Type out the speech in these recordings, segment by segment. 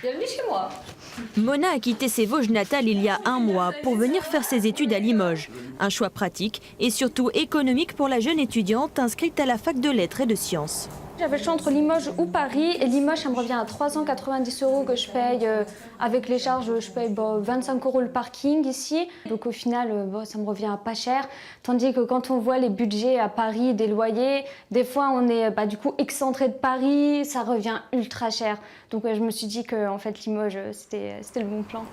Bienvenue chez moi. Mona a quitté ses Vosges natales il y a un mois pour venir faire ses études à Limoges. Un choix pratique et surtout économique pour la jeune étudiante inscrite à la fac de lettres et de sciences. J'avais le choix entre Limoges ou Paris. Et Limoges, ça me revient à 390 € que je paye. Avec les charges, je paye 25 € le parking ici. Donc au final, ça me revient à pas cher. Tandis que quand on voit les budgets à Paris des loyers, des fois on est du coup excentré de Paris, ça revient ultra cher. Donc je me suis dit que en fait, Limoges, c'était le bon plan.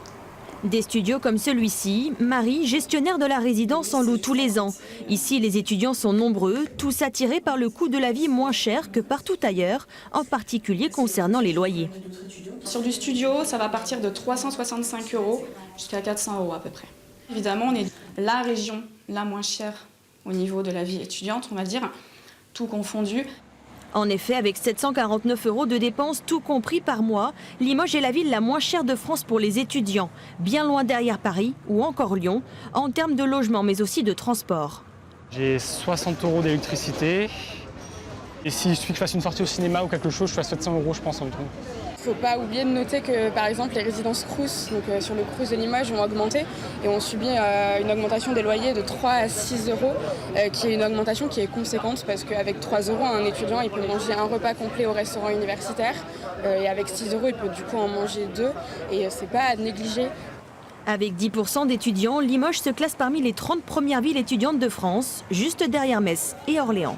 Des studios comme celui-ci, Marie, gestionnaire de la résidence, en loue tous les ans. Ici, les étudiants sont nombreux, tous attirés par le coût de la vie moins cher que partout ailleurs, en particulier concernant les loyers. Sur du studio, ça va partir de 365 € jusqu'à 400 € à peu près. Évidemment, on est la région la moins chère au niveau de la vie étudiante, on va dire, tout confondu. En effet, avec 749 € de dépenses, tout compris par mois, Limoges est la ville la moins chère de France pour les étudiants, bien loin derrière Paris ou encore Lyon, en termes de logement mais aussi de transport. J'ai 60 € d'électricité. Et si je suis que je fasse une sortie au cinéma ou quelque chose, je fais 700 € je pense en tout. Il ne faut pas oublier de noter que par exemple les résidences Crous, donc sur le Crous de Limoges, ont augmenté et ont subi une augmentation des loyers de 3 à 6 €, qui est une augmentation qui est conséquente parce qu'avec 3 € un étudiant il peut manger un repas complet au restaurant universitaire et avec 6 € il peut du coup en manger 2 et c'est pas à négliger. Avec 10% d'étudiants, Limoges se classe parmi les 30 premières villes étudiantes de France, juste derrière Metz et Orléans.